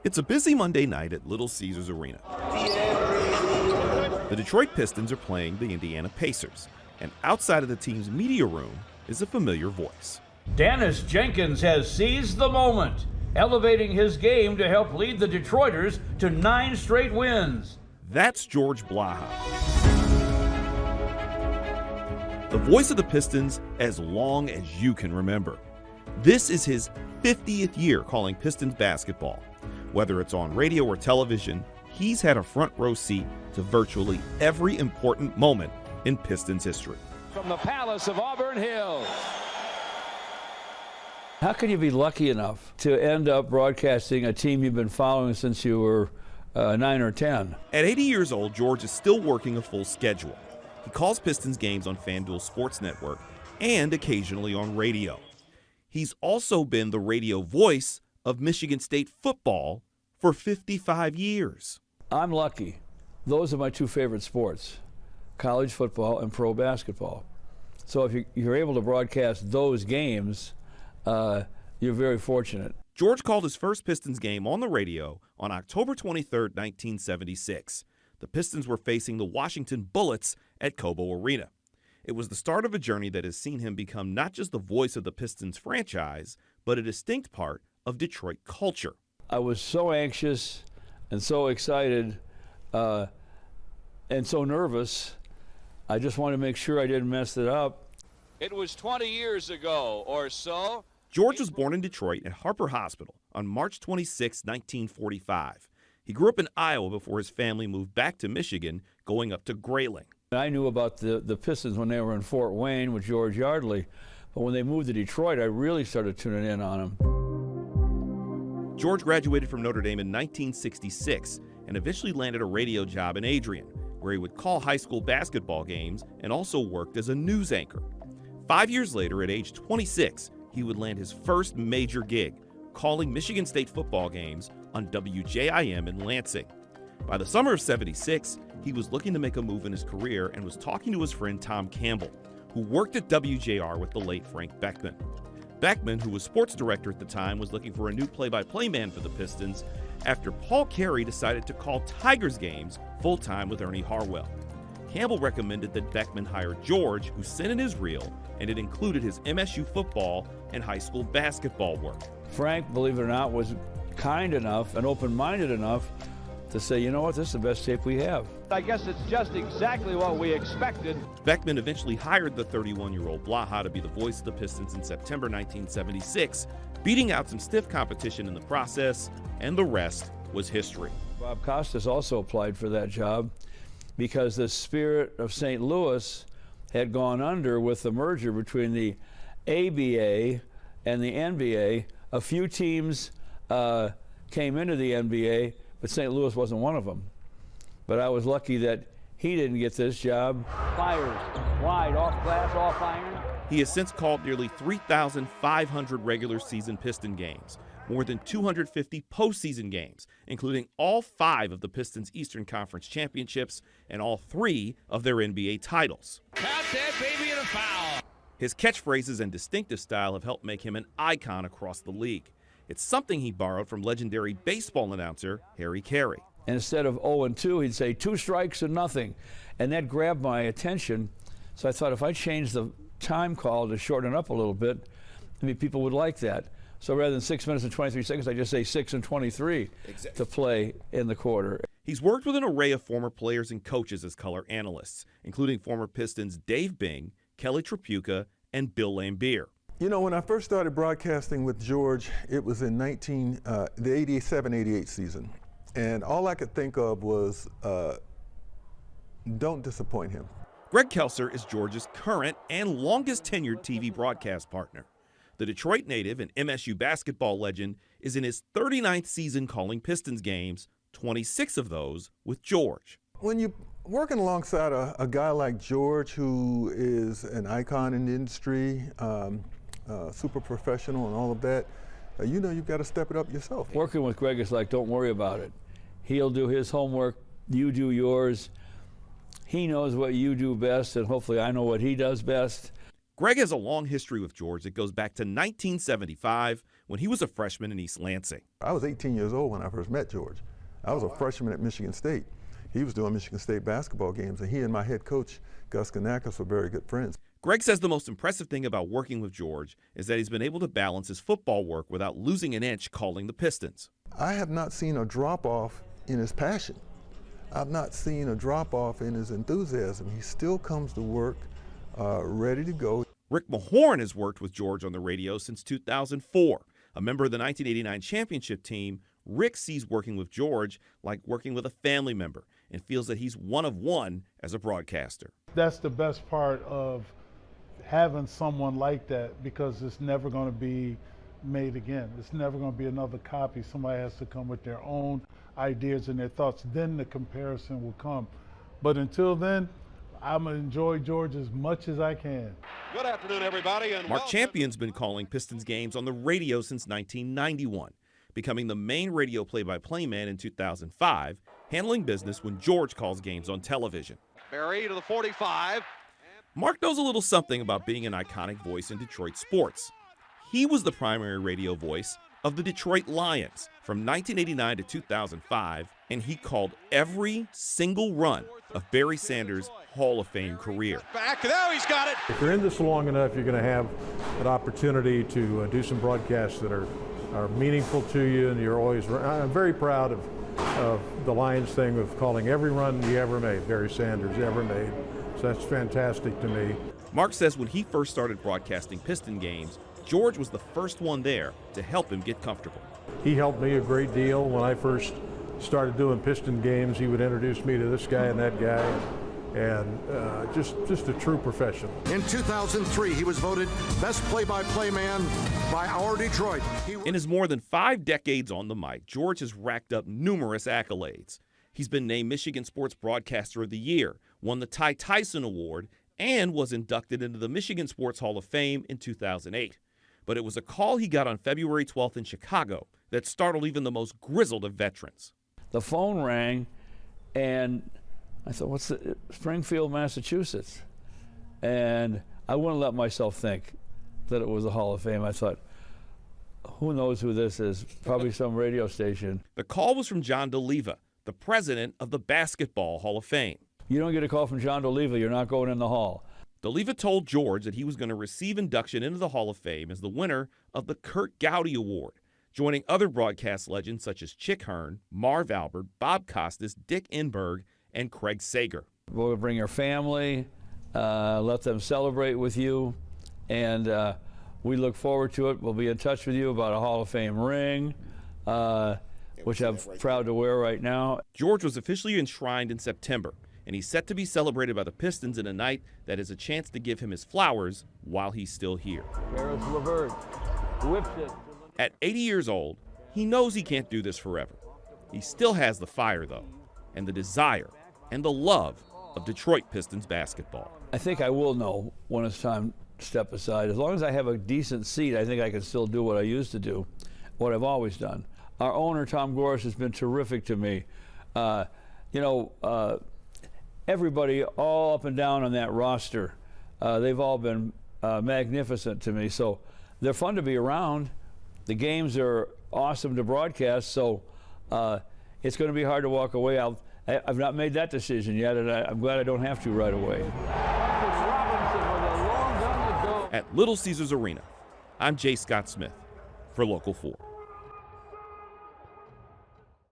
It's a busy Monday night at Little Caesars Arena. The Detroit Pistons are playing the Indiana Pacers, and outside of the team's media room is a familiar voice. Dennis Jenkins has seized the moment, elevating his game to help lead the Detroiters to 9 straight wins. That's George Blaha, the voice of the Pistons as long as you can remember. This is his 50th year calling Pistons basketball. Whether it's on radio or television, he's had a front row seat to virtually every important moment in Pistons history. From the Palace of Auburn Hills. How can you be lucky enough to end up broadcasting a team you've been following since you were 9 or 10? At 80 years old, George is still working a full schedule. He calls Pistons games on FanDuel Sports Network and occasionally on radio. He's also been the radio voice of Michigan State football for 55 years. I'm lucky. Those are my 2 favorite sports, college football and pro basketball. So if you're able to broadcast those games, you're very fortunate. George called his first Pistons game on the radio on October 23, 1976. The Pistons were facing the Washington Bullets at Cobo Arena. It was the start of a journey that has seen him become not just the voice of the Pistons franchise, but a distinct part of Detroit culture. I was so anxious and so excited and so nervous. I just wanted to make sure I didn't mess it up. It was 20 years ago or so. George was born in Detroit at Harper Hospital on March 26, 1945. He grew up in Iowa before his family moved back to Michigan, going up to Grayling. I knew about the Pistons when they were in Fort Wayne with George Yardley, but when they moved to Detroit, I really started tuning in on them. George graduated from Notre Dame in 1966 and eventually landed a radio job in Adrian, where he would call high school basketball games and also worked as a news anchor. 5 years later, at age 26, he would land his first major gig, calling Michigan State football games on WJIM in Lansing. By the summer of '76, he was looking to make a move in his career and was talking to his friend Tom Campbell, who worked at WJR with the late Frank Beckman. Beckman, who was sports director at the time, was looking for a new play-by-play man for the Pistons after Paul Carey decided to call Tigers games full-time with Ernie Harwell. Campbell recommended that Beckman hire George, who sent in his reel, and it included his MSU football and high school basketball work. Frank, believe it or not, was kind enough and open-minded enough to say, you know what, this is the best tape we have. I guess it's just exactly what we expected. Beckman eventually hired the 31-year-old Blaha to be the voice of the Pistons in September 1976, beating out some stiff competition in the process, and the rest was history. Bob Costas also applied for that job because the Spirit of St. Louis had gone under with the merger between the ABA and the NBA. A few teams came into the NBA, but St. Louis wasn't one of them. But I was lucky that he didn't get this job. Fires, wide, off glass, off iron. He has since called nearly 3,500 regular season Piston games, more than 250 postseason games, including all 5 of the Pistons' Eastern Conference championships and all 3 of their NBA titles. Count that baby in a foul. His catchphrases and distinctive style have helped make him an icon across the league. It's something he borrowed from legendary baseball announcer Harry Carey. And instead of 0-2, he'd say 2 strikes and nothing. And that grabbed my attention. So I thought if I changed the time call to shorten it up a little bit, maybe people would like that. So rather than 6 minutes and 23 seconds, I just say 6 and 23 to play in the quarter. He's worked with an array of former players and coaches as color analysts, including former Pistons Dave Bing, Kelly Tripucka, and Bill Laimbeer. You know, when I first started broadcasting with George, it was in the 87-88 season. And all I could think of was, don't disappoint him. Greg Kelser is George's current and longest tenured TV broadcast partner. The Detroit native and MSU basketball legend is in his 39th season calling Pistons games, 26 of those with George. When you're working alongside a guy like George, who is an icon in the industry, super professional and all of that, you know you've got to step it up yourself. Working with Greg is like, don't worry about it. He'll do his homework, you do yours. He knows what you do best, and hopefully I know what he does best. Greg has a long history with George that goes back to 1975 when he was a freshman in East Lansing. I was 18 years old when I first met George. I was a freshman at Michigan State. He was doing Michigan State basketball games, and he and my head coach, Gus Kanakis, were very good friends. Greg says the most impressive thing about working with George is that he's been able to balance his football work without losing an inch calling the Pistons. I have not seen a drop-off in his passion. I've not seen a drop-off in his enthusiasm. He still comes to work ready to go. Rick Mahorn has worked with George on the radio since 2004. A member of the 1989 championship team, Rick sees working with George like working with a family member and feels that he's one of one as a broadcaster. That's the best part of having someone like that, because it's never going to be made again. It's never going to be another copy. Somebody has to come with their own ideas and their thoughts. Then the comparison will come. But until then, I'm going to enjoy George as much as I can. Good afternoon, everybody. And Mark Champion's been calling Pistons games on the radio since 1991, becoming the main radio play-by-play man in 2005, handling business when George calls games on television. Barry to the 45. Mark knows a little something about being an iconic voice in Detroit sports. He was the primary radio voice of the Detroit Lions from 1989 to 2005, and he called every single run of Barry Sanders' Hall of Fame career. Back, now he's got it. If you're in this long enough, you're going to have an opportunity to do some broadcasts that are meaningful to you, and you're always. I'm very proud of the Lions thing of calling every run he ever made, Barry Sanders ever made. So that's fantastic to me. Mark says when he first started broadcasting Piston games, George was the first one there to help him get comfortable. He helped me a great deal. When I first started doing Piston games, he would introduce me to this guy and that guy, and just a true professional. In 2003, he was voted Best Play-by-Play Man by Our Detroit. In his more than 5 decades on the mic, George has racked up numerous accolades. He's been named Michigan Sports Broadcaster of the Year, won the Ty Tyson Award, and was inducted into the Michigan Sports Hall of Fame in 2008. But it was a call he got on February 12th in Chicago that startled even the most grizzled of veterans. The phone rang, and I thought, what's the Springfield, Massachusetts? And I wouldn't let myself think that it was the Hall of Fame. I thought, who knows who this is? Probably some radio station. The call was from John DeLeva, the president of the Basketball Hall of Fame. You don't get a call from John DeLeva, you're not going in the hall. DeLeva told George that he was going to receive induction into the Hall of Fame as the winner of the Kurt Gowdy Award, joining other broadcast legends such as Chick Hearn, Marv Albert, Bob Costas, Dick Enberg, and Craig Sager. We'll bring your family, let them celebrate with you, and we look forward to it. We'll be in touch with you about a Hall of Fame ring, which I'm proud to wear right now. George was officially enshrined in September, and he's set to be celebrated by the Pistons in a night that is a chance to give him his flowers while he's still here. Harris LeVert whips it. At 80 years old, he knows he can't do this forever. He still has the fire, though, and the desire and the love of Detroit Pistons basketball. I think I will know when it's time to step aside. As long as I have a decent seat, I think I can still do what I used to do, what I've always done. Our owner, Tom Gores, has been terrific to me. Everybody all up and down on that roster, they've all been magnificent to me. So they're fun to be around. The games are awesome to broadcast, so it's going to be hard to walk away. I've not made that decision yet, and I'm glad I don't have to right away. At Little Caesars Arena, I'm J. Scott Smith for Local 4.